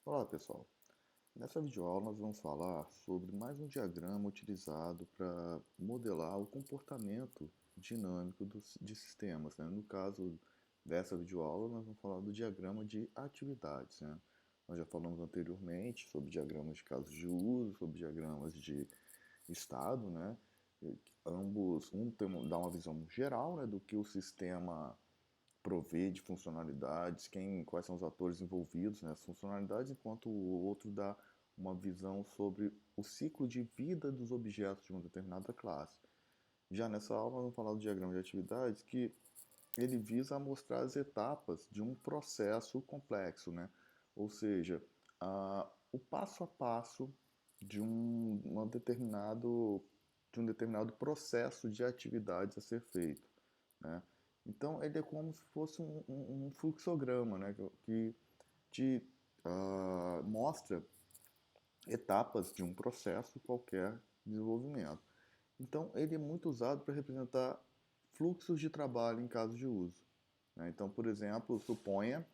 Olá pessoal, nessa videoaula nós vamos falar sobre mais um diagrama utilizado para modelar o comportamento dinâmico de sistemas, né? No caso dessa videoaula nós vamos falar do diagrama de atividades, né? Nós já falamos anteriormente sobre diagramas de casos de uso, sobre diagramas de estado, né? Ambos, dá uma visão geral, né, do que o sistema prover de funcionalidades, quais são os atores envolvidos nessas funcionalidades, enquanto o outro dá uma visão sobre o ciclo de vida dos objetos de uma determinada classe. Já nessa aula, vamos falar do diagrama de atividades, que ele visa mostrar as etapas de um processo complexo, né? Ou seja, o passo a passo de de um determinado processo de atividades a ser feito, né? Então, ele é como se fosse um fluxograma, né? Que te mostra etapas de um processo qualquer de desenvolvimento. Então, ele é muito usado para representar fluxos de trabalho em caso de uso, né? Então, por exemplo, suponha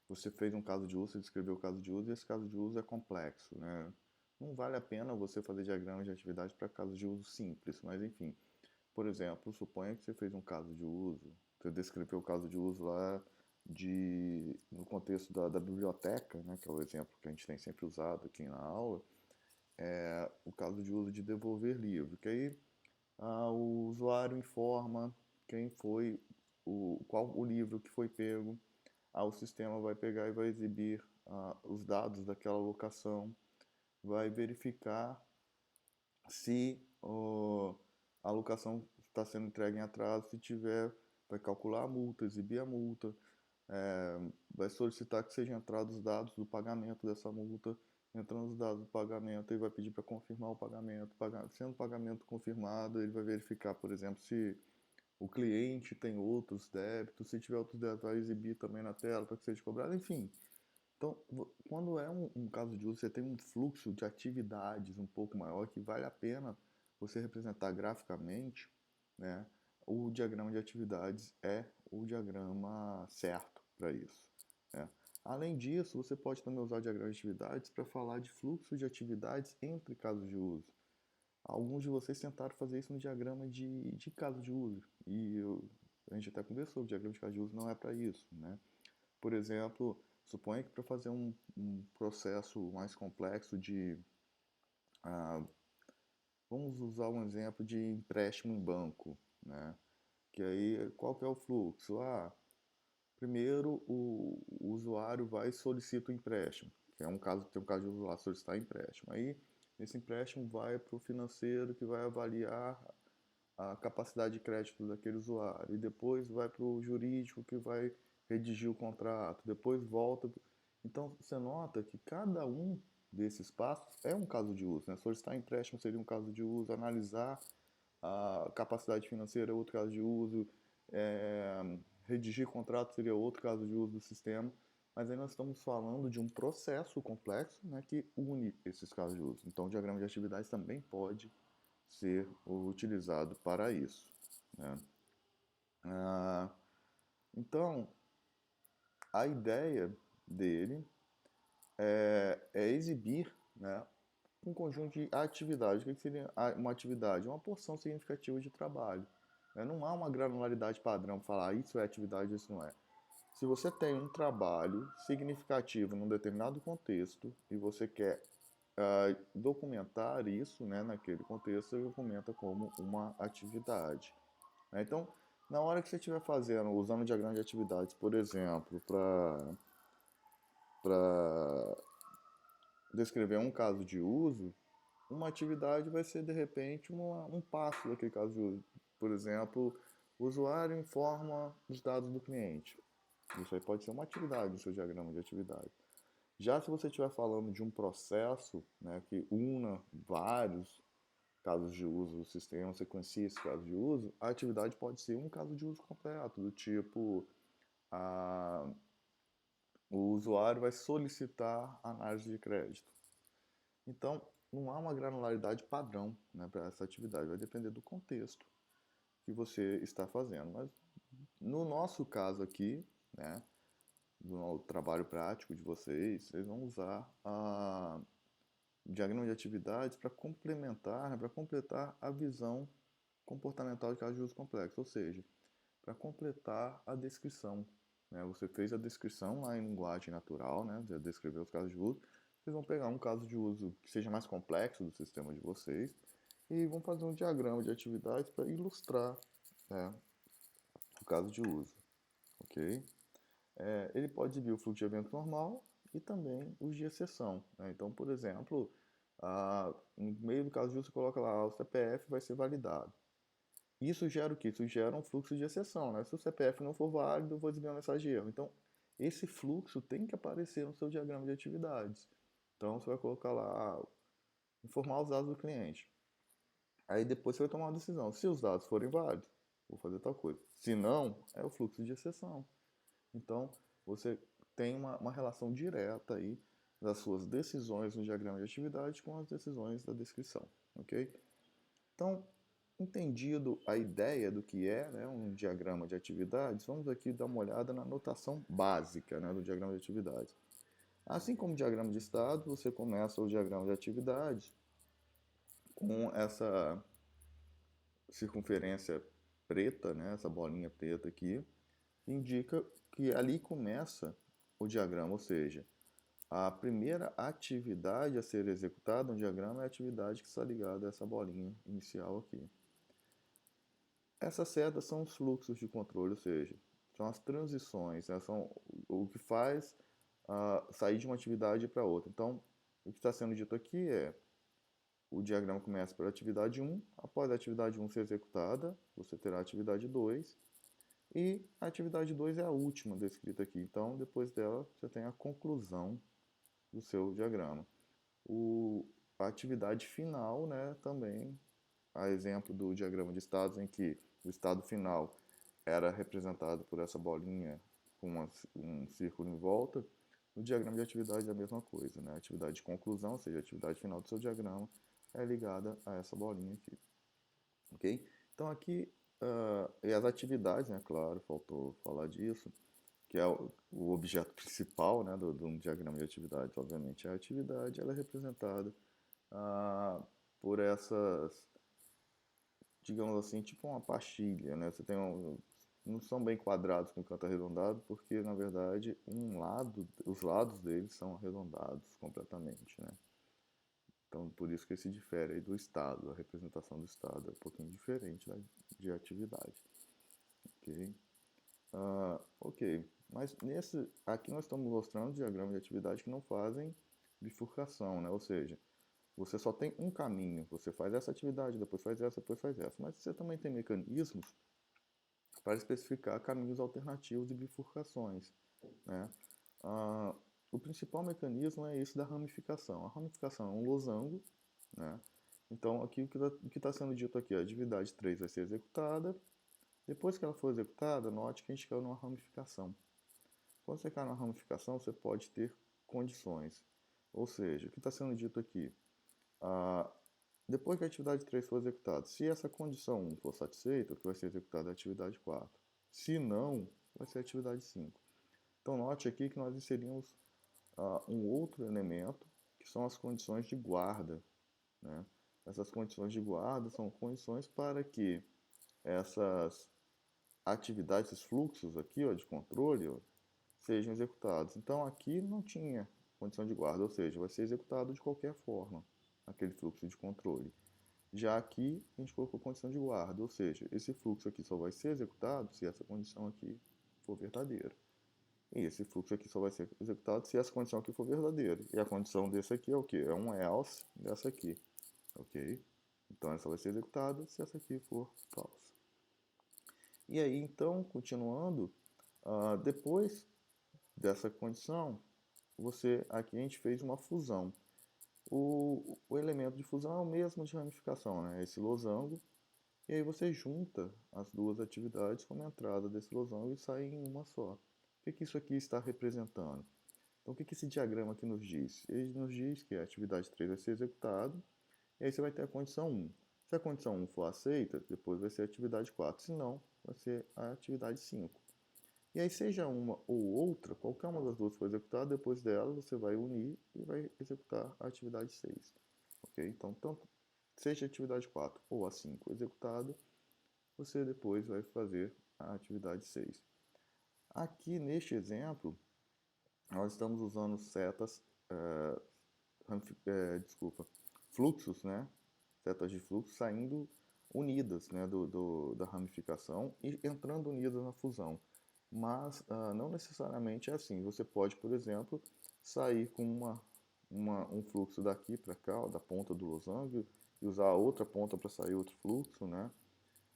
você fez um caso de uso, você descreveu o caso de uso e esse caso de uso é complexo, né? Não vale a pena você fazer diagramas de atividade para casos de uso simples, mas enfim. Por exemplo, suponha que você fez um caso de uso, você descreveu o caso de uso lá no contexto da biblioteca, né, que é o exemplo que a gente tem sempre usado aqui na aula, o caso de uso de devolver livro, que aí o usuário informa quem foi, qual o livro que foi pego, o sistema vai pegar e vai exibir os dados daquela locação, vai verificar se a alocação está sendo entregue em atraso, se tiver, vai calcular a multa, exibir a multa, vai solicitar que sejam entrados os dados do pagamento dessa multa, entrando os dados do pagamento, ele vai pedir para confirmar o pagamento, sendo o pagamento confirmado, ele vai verificar, por exemplo, se o cliente tem outros débitos, se tiver outros débitos, vai exibir também na tela para que seja cobrado, enfim. Então, quando é um caso de uso, você tem um fluxo de atividades um pouco maior que vale a pena você representar graficamente, né? O diagrama de atividades é o diagrama certo para isso, né? Além disso, você pode também usar o diagrama de atividades para falar de fluxo de atividades entre casos de uso. Alguns de vocês tentaram fazer isso no diagrama de caso de uso, a gente até conversou, o diagrama de caso de uso não é para isso, né? Por exemplo, suponha que para fazer um processo mais complexo vamos usar um exemplo de empréstimo em banco, né? Que aí, qual que é o fluxo? Primeiro o usuário vai e solicita o empréstimo, que é tem um caso de usuário solicitar empréstimo. Aí, esse empréstimo vai para o financeiro que vai avaliar a capacidade de crédito daquele usuário. E depois vai para o jurídico que vai redigir o contrato. Depois volta. Então você nota que cada um desses passos é um caso de uso, né? Solicitar empréstimo seria um caso de uso, analisar a capacidade financeira é outro caso de uso, redigir contrato seria outro caso de uso do sistema. Mas aí nós estamos falando de um processo complexo, né, que une esses casos de uso. Então o diagrama de atividades também pode ser utilizado para isso, né? Ah, então, a ideia dele é exibir, né, um conjunto de atividades. O que seria uma atividade? Uma porção significativa de trabalho, né? Não há uma granularidade padrão para falar isso é atividade, isso não é. Se você tem um trabalho significativo num determinado contexto e você quer documentar isso, né, naquele contexto, você documenta como uma atividade, né? Então, na hora que você estiver fazendo, usando o diagrama de atividades, por exemplo, para descrever um caso de uso, uma atividade vai ser, de repente, um passo daquele caso de uso. Por exemplo, o usuário informa os dados do cliente. Isso aí pode ser uma atividade no seu diagrama de atividade. Já se você estiver falando de um processo, né, que una vários casos de uso do sistema, sequencia esse caso de uso, a atividade pode ser um caso de uso completo, do tipo, a, o usuário vai solicitar análise de crédito. Então, não há uma granularidade padrão, né, para essa atividade, vai depender do contexto que você está fazendo. Mas no nosso caso aqui, né, no trabalho prático de vocês, vocês vão usar o diagrama de atividades para complementar, né, para completar a visão comportamental de casos de uso complexo, ou seja, para completar a descrição. Né? Você fez a descrição lá em linguagem natural, né? Já descreveu os casos de uso. Vocês vão pegar um caso de uso que seja mais complexo do sistema de vocês e vão fazer um diagrama de atividades para ilustrar, né, o caso de uso, ok? Ele pode exibir o fluxo de evento normal e também os de exceção. Né? Então, por exemplo, no meio do caso de uso, você coloca lá, o CPF vai ser validado. Isso gera o quê? Isso gera um fluxo de exceção. Né? Se o CPF não for válido, eu vou exibir uma mensagem de erro. Então, esse fluxo tem que aparecer no seu diagrama de atividades. Então, você vai colocar lá, informar os dados do cliente. Aí depois você vai tomar uma decisão. Se os dados forem válidos, vou fazer tal coisa. Se não, é o fluxo de exceção. Então, você tem uma relação direta aí das suas decisões no diagrama de atividade com as decisões da descrição, ok? Então, entendido a ideia do que é, né, um diagrama de atividades, vamos aqui dar uma olhada na notação básica, né, do diagrama de atividades. Assim como o diagrama de estado, você começa o diagrama de atividades com essa circunferência preta, né, essa bolinha preta aqui, indica que ali começa o diagrama, ou seja, a primeira atividade a ser executada no diagrama é a atividade que está ligada a essa bolinha inicial aqui. Essas setas são os fluxos de controle, ou seja, são as transições, né, são o que faz sair de uma atividade para outra. Então, o que está sendo dito aqui é o diagrama começa pela atividade 1, após a atividade 1 ser executada, você terá a atividade 2, e a atividade 2 é a última descrita aqui. Então, depois dela, você tem a conclusão do seu diagrama. A atividade final, né, também, a exemplo do diagrama de estados, em que o estado final era representado por essa bolinha com um círculo em volta, no diagrama de atividade é a mesma coisa. Né? A atividade de conclusão, ou seja, a atividade final do seu diagrama, é ligada a essa bolinha aqui. Ok? Então aqui, e as atividades, né, claro, faltou falar disso, que é o objeto principal, né, do diagrama de atividades, obviamente, a atividade ela é representada por essas, digamos assim, tipo uma pastilha, né? Você tem não são bem quadrados com canto arredondado, porque na verdade os lados deles são arredondados completamente, né? Então por isso que ele se difere aí do estado, a representação do estado é um pouquinho diferente, né, de atividade, ok? Ok, mas aqui nós estamos mostrando diagramas de atividade que não fazem bifurcação, né? Ou seja, você só tem um caminho, você faz essa atividade, depois faz essa, depois faz essa. Mas você também tem mecanismos para especificar caminhos alternativos e bifurcações, né? O principal mecanismo é esse da ramificação. A ramificação é um losango, né? Então, aqui o que está sendo dito aqui, a atividade 3 vai ser executada. Depois que ela for executada, note que a gente caiu numa ramificação. Quando você cai numa ramificação, você pode ter condições. Ou seja, o que está sendo dito aqui? Depois que a atividade 3 for executada, se essa condição 1 for satisfeita, o que vai ser executada é a atividade 4. Se não, vai ser a atividade 5. Então, note aqui que nós inserimos um outro elemento, que são as condições de guarda. Né? Essas condições de guarda são condições para que essas atividades, esses fluxos aqui ó, de controle, ó, sejam executados. Então, aqui não tinha condição de guarda, ou seja, vai ser executado de qualquer forma aquele fluxo de controle. Já aqui, a gente colocou condição de guarda, ou seja, esse fluxo aqui só vai ser executado se essa condição aqui for verdadeira. E esse fluxo aqui só vai ser executado se essa condição aqui for verdadeira. E a condição desse aqui é o quê? É um else dessa aqui, ok? Então essa vai ser executada se essa aqui for falsa. E aí, então, continuando, depois dessa condição, aqui a gente fez uma fusão. O elemento de fusão é o mesmo de ramificação, né? Esse losango. E aí você junta as duas atividades como entrada desse losango e sai em uma só. O que isso aqui está representando? Então o que esse diagrama aqui nos diz? Ele nos diz que a atividade 3 vai ser executada, e aí você vai ter a condição 1. Se a condição 1 for aceita, depois vai ser a atividade 4. Se não, vai ser a atividade 5. E aí, seja uma ou outra, qualquer uma das duas for executada, depois dela você vai unir e vai executar a atividade 6. Ok? Então, tanto seja a atividade 4 ou a 5 executada, você depois vai fazer a atividade 6. Aqui neste exemplo, nós estamos usando setas, desculpa, fluxos, né? Setas de fluxo saindo unidas, né, da ramificação e entrando unidas na fusão. Mas não necessariamente é assim. Você pode, por exemplo, sair com um fluxo daqui para cá, ó, da ponta do losango, e usar a outra ponta para sair outro fluxo, né?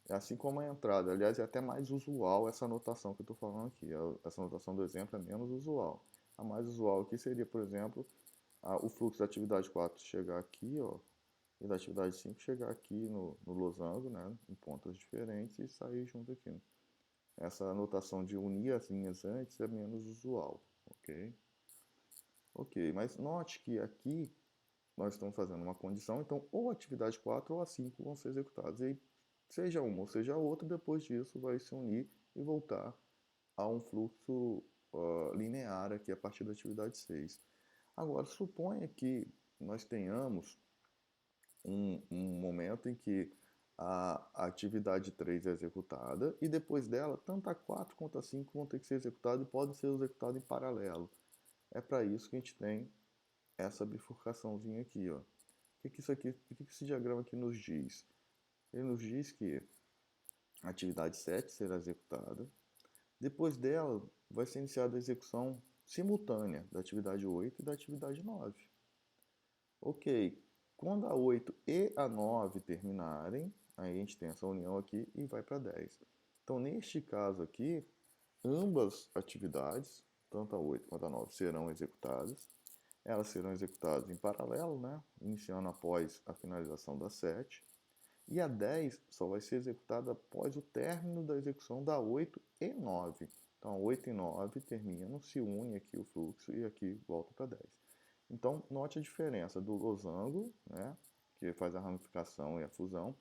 É assim como a entrada. Aliás, é até mais usual essa notação que eu estou falando aqui. Essa notação do exemplo é menos usual. A mais usual aqui seria, por exemplo, o fluxo da atividade 4 chegar aqui, ó, e da atividade 5 chegar aqui no losango, né, em pontas diferentes e sair junto aqui. Essa anotação de unir as linhas antes é menos usual, ok? Ok, mas note que aqui nós estamos fazendo uma condição, então ou a atividade 4 ou a 5 vão ser executadas. E aí, seja uma ou seja a outra, depois disso vai se unir e voltar a um fluxo linear aqui a partir da atividade 6. Agora, suponha que nós tenhamos um momento em que a atividade 3 é executada e depois dela, tanto a 4 quanto a 5 vão ter que ser executadas e podem ser executadas em paralelo. É para isso que a gente tem essa bifurcaçãozinha aqui, ó. O que esse diagrama aqui nos diz? Ele nos diz que a atividade 7 será executada, depois dela vai ser iniciada a execução simultânea da atividade 8 e da atividade 9. Ok, quando a 8 e a 9 terminarem, aí a gente tem essa união aqui e vai para 10. Então, neste caso aqui, ambas atividades, tanto a 8 quanto a 9, serão executadas. Elas serão executadas em paralelo, né? Iniciando após a finalização da 7. E a 10 só vai ser executada após o término da execução da 8 e 9. Então, 8 e 9 terminam, se une aqui o fluxo e aqui volta para 10. Então, note a diferença do losango, né, que faz a ramificação e a fusão,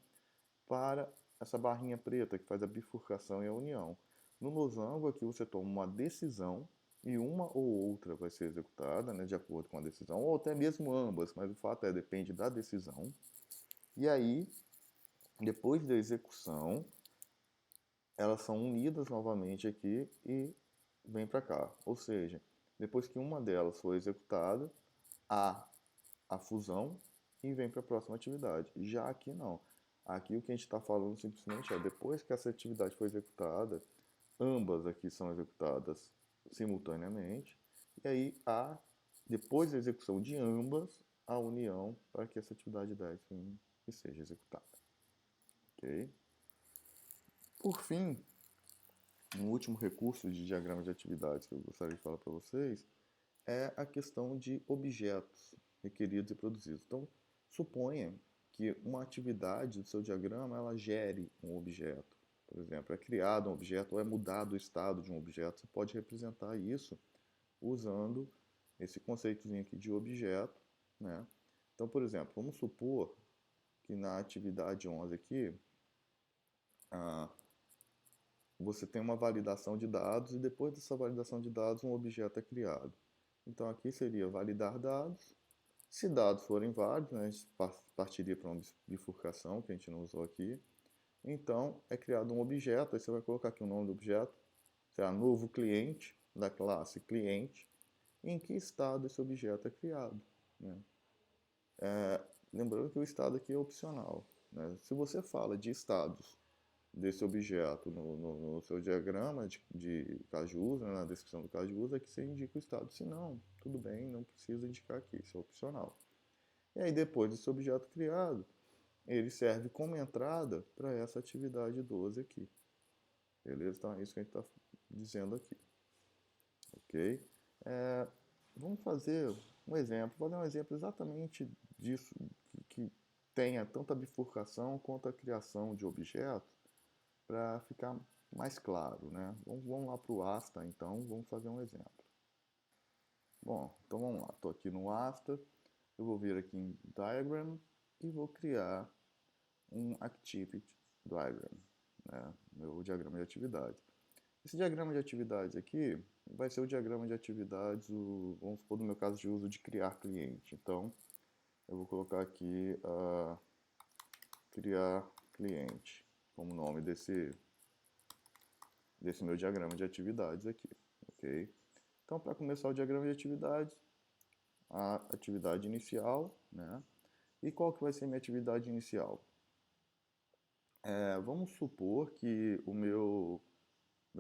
para essa barrinha preta, que faz a bifurcação e a união. No losango, aqui você toma uma decisão e uma ou outra vai ser executada, né, de acordo com a decisão, ou até mesmo ambas, mas o fato é, depende da decisão. E aí, depois da execução, elas são unidas novamente aqui e vem para cá. Ou seja, depois que uma delas for executada, há a fusão e vem para a próxima atividade. Já aqui não. Aqui o que a gente está falando simplesmente é, depois que essa atividade foi executada, ambas aqui são executadas simultaneamente, e aí há, depois da execução de ambas, a união para que essa atividade 10 seja executada. Ok? Por fim, um último recurso de diagrama de atividades que eu gostaria de falar para vocês é a questão de objetos requeridos e produzidos. Então, suponha que uma atividade do seu diagrama ela gere um objeto. Por exemplo, é criado um objeto ou é mudado o estado de um objeto. Você pode representar isso usando esse conceitozinho aqui de objeto, né? Então, por exemplo, vamos supor que na atividade 11 aqui, você tem uma validação de dados e depois dessa validação de dados um objeto é criado. Então aqui seria validar dados. Se dados forem válidos, né, a gente partiria para uma bifurcação que a gente não usou aqui. Então é criado um objeto, aí você vai colocar aqui o nome do objeto, será novo cliente da classe cliente, em que estado esse objeto é criado, né? Lembrando que o estado aqui é opcional, né? Se você fala de estados desse objeto no seu diagrama de Cajus, né, na descrição do Cajus, é que você indica o estado. Se não, tudo bem, não precisa indicar aqui, isso é opcional. E aí depois desse objeto criado, ele serve como entrada para essa atividade 12 aqui. Beleza? Então é isso que a gente está dizendo aqui. Ok? Vamos fazer um exemplo. Vou dar um exemplo exatamente disso, que tenha tanto a bifurcação quanto a criação de objetos, para ficar mais claro, né? Vamos lá para o Asta, então, vamos fazer um exemplo. Bom, então vamos lá, estou aqui no Asta, eu vou vir aqui em Diagram e vou criar um Activity Diagram, né? Meu diagrama de atividade. Esse diagrama de atividades aqui vai ser o diagrama de atividades, vamos supor, no meu caso de uso de criar cliente. Então, eu vou colocar aqui criar cliente como nome desse meu diagrama de atividades aqui, ok? Então, para começar o diagrama de atividades, a atividade inicial, né? E qual que vai ser a minha atividade inicial? Vamos supor que o meu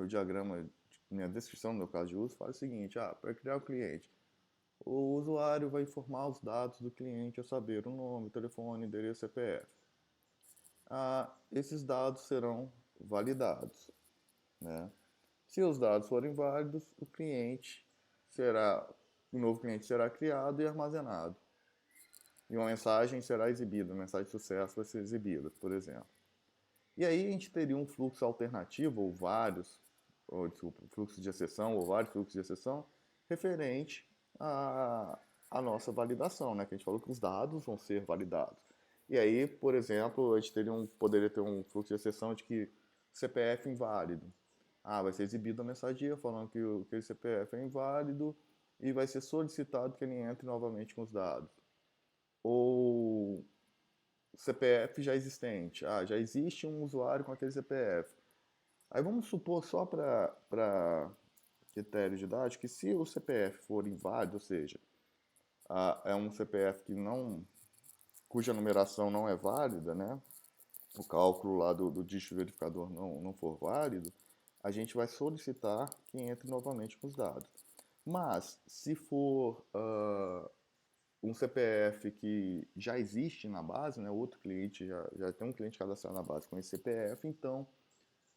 diagrama, minha descrição no meu caso de uso, faz o seguinte, para criar o cliente, o usuário vai informar os dados do cliente, a saber, o nome, o telefone, endereço, CPF. Esses dados serão validados, né? Se os dados forem válidos, um novo cliente será criado e armazenado. E uma mensagem será exibida, uma mensagem de sucesso vai ser exibida, por exemplo. E aí a gente teria um fluxo alternativo, desculpa, fluxo de exceção, ou vários fluxos de exceção, referente à nossa validação, né? Que a gente falou que os dados vão ser validados. E aí, por exemplo, a gente poderia ter um fluxo de exceção de que CPF inválido. Vai ser exibida a mensagem falando que aquele CPF é inválido e vai ser solicitado que ele entre novamente com os dados. Ou CPF já existente. Já existe um usuário com aquele CPF. Aí vamos supor, só para critério didático, que se o CPF for inválido, ou seja, é um CPF cuja numeração não é válida, né? O cálculo lá do dígito verificador não for válido, a gente vai solicitar que entre novamente com os dados. Mas, se for um CPF que já existe na base, né, outro cliente, já tem um cliente cadastrado na base com esse CPF, então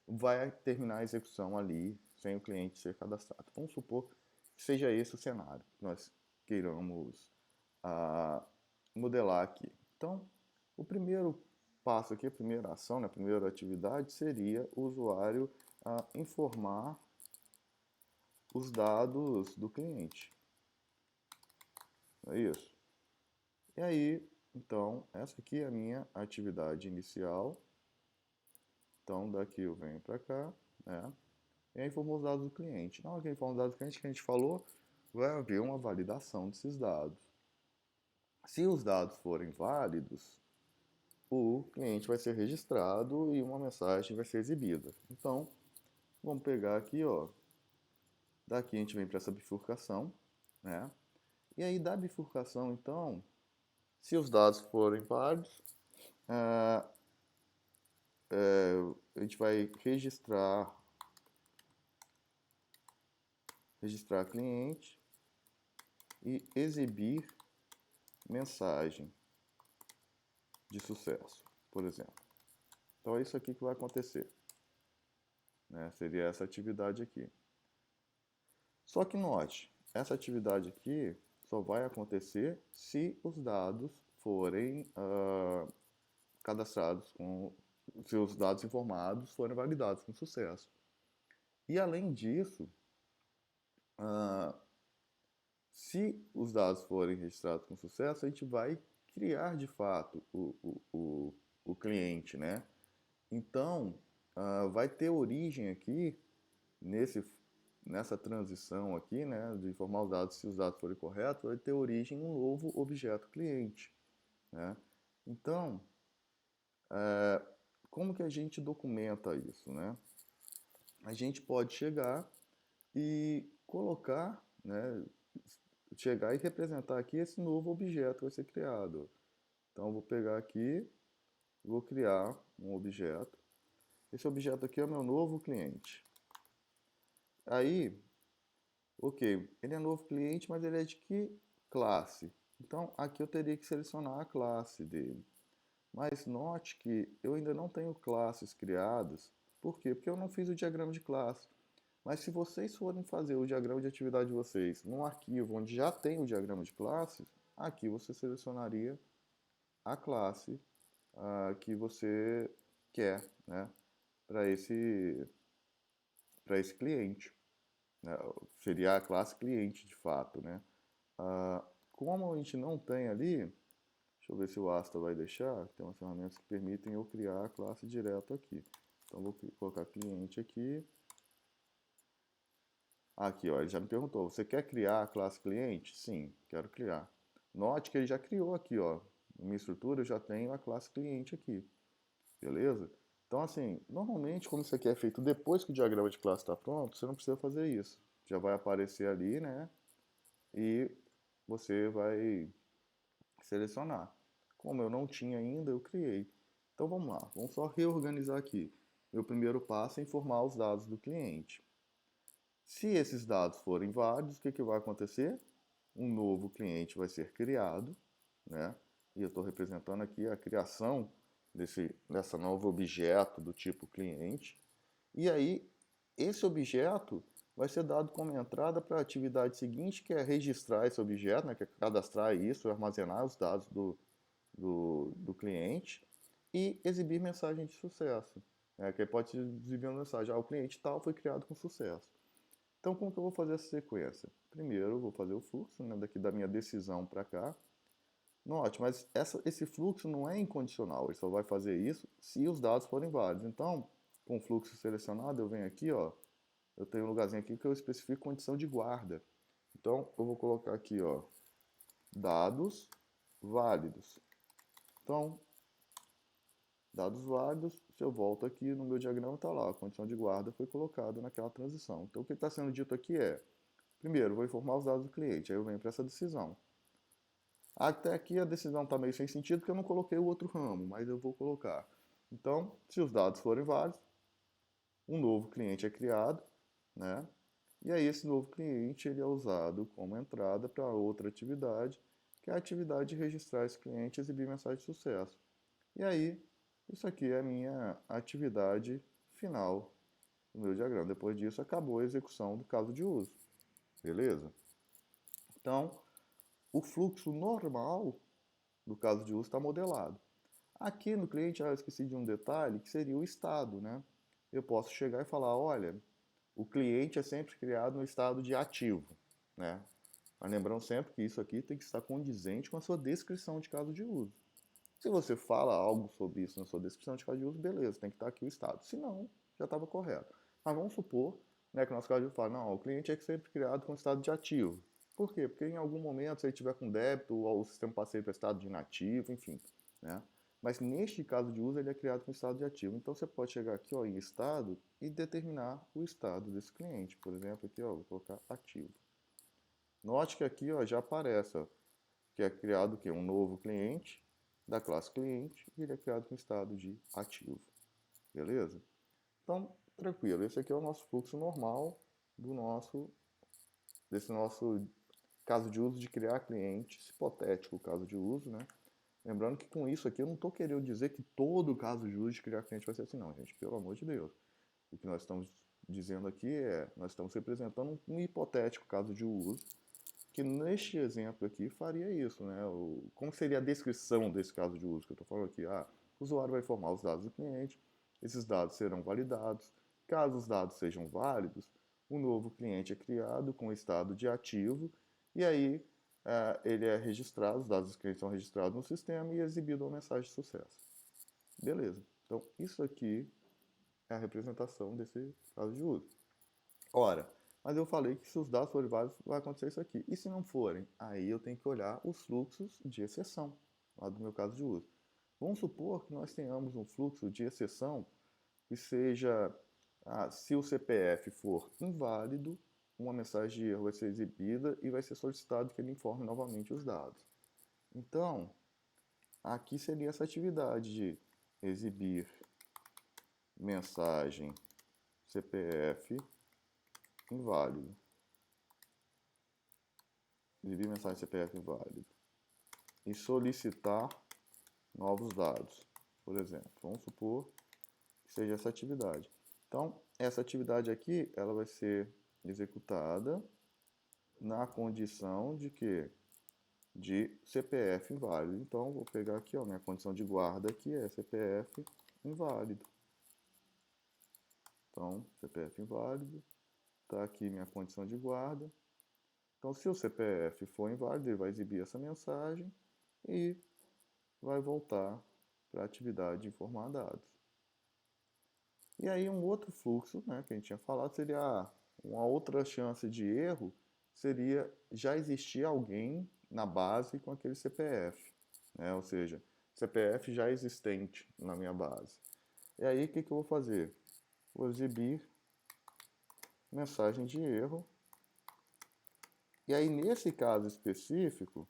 vai terminar a execução ali, sem o cliente ser cadastrado. Vamos supor que seja esse o cenário que nós queiramos modelar aqui. Então, o primeiro passo aqui, a primeira ação, né, a primeira atividade seria o usuário informar os dados do cliente. É isso. E aí, então, essa aqui é a minha atividade inicial. Então, daqui eu venho para cá, né? E aí informou os dados do cliente. Na hora que informa os dados do cliente, que a gente falou, vai haver uma validação desses dados. Se os dados forem válidos, o cliente vai ser registrado e uma mensagem vai ser exibida. Então, vamos pegar aqui, ó. Daqui a gente vem para essa bifurcação, né? E aí da bifurcação, então, se os dados forem válidos, a gente vai registrar cliente e exibir mensagem de sucesso, por exemplo. Então é isso aqui que vai acontecer, né? Seria essa atividade aqui. Só que note, essa atividade aqui só vai acontecer se os dados forem cadastrados se os dados informados forem validados com sucesso. E além disso, se os dados forem registrados com sucesso, a gente vai criar de fato o cliente, né? Então, vai ter origem aqui, nessa transição aqui, né, de informar os dados, se os dados forem corretos, vai ter origem um novo objeto cliente, né? Então, como que a gente documenta isso, né? A gente pode chegar e colocar, né, chegar e representar aqui esse novo objeto que vai ser criado. Então, eu vou pegar aqui, vou criar um objeto. Esse objeto aqui é o meu novo cliente. Aí, ok, ele é novo cliente, mas ele é de que classe? Então, aqui eu teria que selecionar a classe dele. Mas note que eu ainda não tenho classes criadas. Por quê? Porque eu não fiz o diagrama de classe. Mas se vocês forem fazer o diagrama de atividade de vocês num arquivo onde já tem o diagrama de classes, aqui você selecionaria a classe que você quer, né, para esse cliente. Né? Seria a classe cliente de fato, né? Como a gente não tem ali, deixa eu ver se o Asta vai deixar, tem umas ferramentas que permitem eu criar a classe direto aqui. Então vou colocar cliente aqui, Aqui, ó, ele já me perguntou, você quer criar a classe cliente? Sim, quero criar. Note que ele já criou aqui, ó. Na minha estrutura eu já tenho a classe cliente aqui, beleza? Então, assim, normalmente quando isso aqui é feito depois que o diagrama de classe está pronto, você não precisa fazer isso. Já vai aparecer ali, né? E você vai selecionar. Como eu não tinha ainda, eu criei. Então vamos lá, vamos só reorganizar aqui. Meu primeiro passo é informar os dados do cliente. Se esses dados forem válidos, o que vai acontecer? Um novo cliente vai ser criado, né? E eu estou representando aqui a criação dessa novo objeto do tipo cliente. E aí, esse objeto vai ser dado como entrada para a atividade seguinte, que é registrar esse objeto, né? Que é cadastrar isso, armazenar os dados do cliente e exibir mensagem de sucesso. Que pode exibir uma mensagem, o cliente tal foi criado com sucesso. Então, como que eu vou fazer essa sequência? Primeiro, eu vou fazer o fluxo, né, daqui da minha decisão para cá. Note, mas esse fluxo não é incondicional, ele só vai fazer isso se os dados forem válidos. Então, com o fluxo selecionado, eu venho aqui, ó, eu tenho um lugarzinho aqui que eu especifico condição de guarda. Então, eu vou colocar aqui, ó, dados válidos. Então, dados válidos, se eu volto aqui no meu diagrama, está lá, a condição de guarda foi colocada naquela transição. Então, o que está sendo dito aqui é, primeiro, vou informar os dados do cliente, aí eu venho para essa decisão. Até aqui a decisão está meio sem sentido porque eu não coloquei o outro ramo, mas eu vou colocar. Então, se os dados forem válidos, um novo cliente é criado, né? E aí esse novo cliente ele é usado como entrada para outra atividade, que é a atividade de registrar esse cliente e exibir mensagem de sucesso. E aí, isso aqui é a minha atividade final do meu diagrama. Depois disso, acabou a execução do caso de uso. Beleza? Então, o fluxo normal do caso de uso está modelado. Aqui no cliente, eu esqueci de um detalhe, que seria o estado, né? Eu posso chegar e falar, olha, o cliente é sempre criado no estado de ativo, né? Mas lembrando sempre que isso aqui tem que estar condizente com a sua descrição de caso de uso. Se você fala algo sobre isso na sua descrição de caso de uso, beleza, tem que estar aqui o estado. Se não, já estava correto. Mas vamos supor, né, que o nosso caso de uso fala, não, o cliente é sempre criado com estado de ativo. Por quê? Porque em algum momento, se ele tiver com débito, o sistema passa para estado de inativo, enfim, né? Mas neste caso de uso, ele é criado com estado de ativo. Então você pode chegar aqui, ó, em estado e determinar o estado desse cliente. Por exemplo, aqui, ó, vou colocar ativo. Note que aqui, ó, já aparece, ó, que é criado que um novo cliente da classe cliente e ele é criado com estado de ativo. Beleza? Então, tranquilo. Esse aqui é o nosso fluxo normal desse nosso caso de uso de criar cliente, esse hipotético caso de uso, né? Lembrando que com isso aqui eu não estou querendo dizer que todo caso de uso de criar cliente vai ser assim, não, gente, pelo amor de Deus. O que nós estamos dizendo aqui é, nós estamos representando um hipotético caso de uso, que neste exemplo aqui faria isso, né? Como seria a descrição desse caso de uso que eu estou falando aqui? O usuário vai informar os dados do cliente, esses dados serão validados. Caso os dados sejam válidos, um novo cliente é criado com estado de ativo e aí ele é registrado, os dados dos clientes são registrados no sistema e é exibido uma mensagem de sucesso. Beleza. Então, isso aqui é a representação desse caso de uso. Ora, mas eu falei que se os dados forem válidos, vai acontecer isso aqui. E se não forem? Aí eu tenho que olhar os fluxos de exceção, lá do meu caso de uso. Vamos supor que nós tenhamos um fluxo de exceção que seja, se o CPF for inválido, uma mensagem de erro vai ser exibida e vai ser solicitado que ele informe novamente os dados. Então, aqui seria essa atividade de exibir mensagem CPF inválido. Exibir mensagem CPF inválido. E solicitar novos dados, por exemplo. Vamos supor que seja essa atividade. Então, essa atividade aqui, ela vai ser executada na condição de que? De CPF inválido. Então, vou pegar aqui, ó, minha condição de guarda aqui é CPF inválido. Então, CPF inválido, está aqui minha condição de guarda. Então, se o CPF for inválido, ele vai exibir essa mensagem e vai voltar para a atividade de informar dados. E aí um outro fluxo, né, que a gente tinha falado seria Uma outra chance de erro seria já existir alguém na base com aquele CPF, né? Ou seja, CPF já existente na minha base. E aí, o que eu vou fazer? Vou exibir mensagem de erro. E aí, nesse caso específico,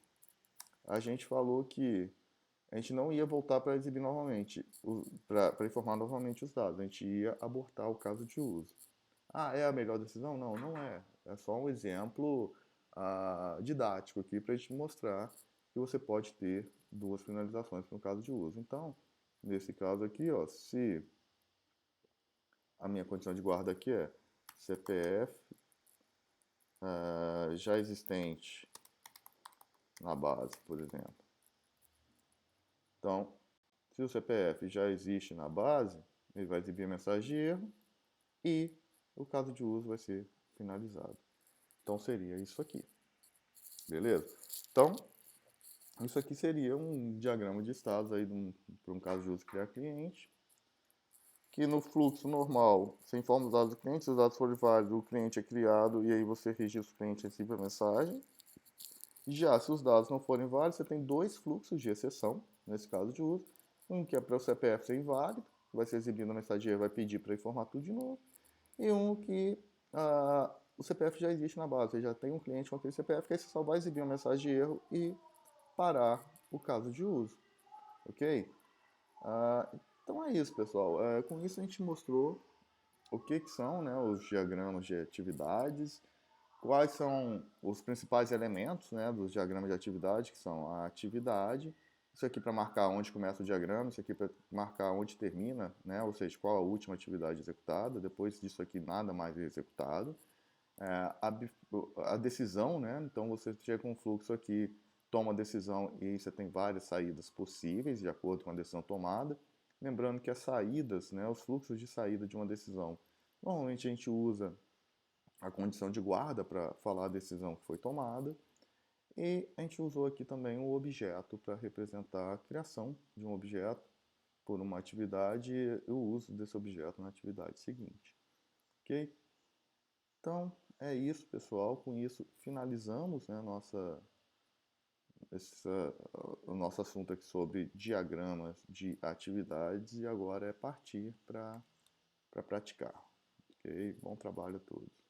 a gente falou que a gente não ia voltar para exibir novamente, para informar novamente os dados. A gente ia abortar o caso de uso. Ah, é a melhor decisão? Não, não é. É só um exemplo didático aqui para a gente mostrar que você pode ter duas finalizações no caso de uso. Então, nesse caso aqui, ó, se a minha condição de guarda aqui é CPF já existente na base, por exemplo. Então, se o CPF já existe na base, ele vai exibir a mensagem de erro e o caso de uso vai ser finalizado. Então seria isso aqui. Beleza? Então, isso aqui seria um diagrama de estados aí para um caso de uso criar cliente, que no fluxo normal, você informa os dados do cliente, se os dados forem válidos, o cliente é criado e aí você registra o cliente e recebe a mensagem. Já se os dados não forem válidos, você tem dois fluxos de exceção, nesse caso de uso. Um que é para o CPF ser inválido, vai ser exibido a mensagem, vai pedir para informar tudo de novo. E um que o CPF já existe na base, você já tem um cliente com aquele CPF, que aí você só vai exibir uma mensagem de erro e parar o caso de uso. Ok? Então é isso, pessoal. Com isso a gente mostrou o que são, né, os diagramas de atividades, quais são os principais elementos, né, dos diagramas de atividade, que são a atividade, isso aqui para marcar onde começa o diagrama, isso aqui para marcar onde termina, né, ou seja, qual a última atividade executada, depois disso aqui nada mais é executado. A decisão, né, então você chega com um fluxo aqui, toma a decisão e você tem várias saídas possíveis de acordo com a decisão tomada. Lembrando que as saídas, né, os fluxos de saída de uma decisão, normalmente a gente usa a condição de guarda para falar a decisão que foi tomada. E a gente usou aqui também o objeto para representar a criação de um objeto por uma atividade e o uso desse objeto na atividade seguinte. Ok? Então, é isso, pessoal. Com isso, finalizamos, né, o nosso assunto aqui sobre diagramas de atividades e agora é partir para praticar. Ok? Bom trabalho a todos.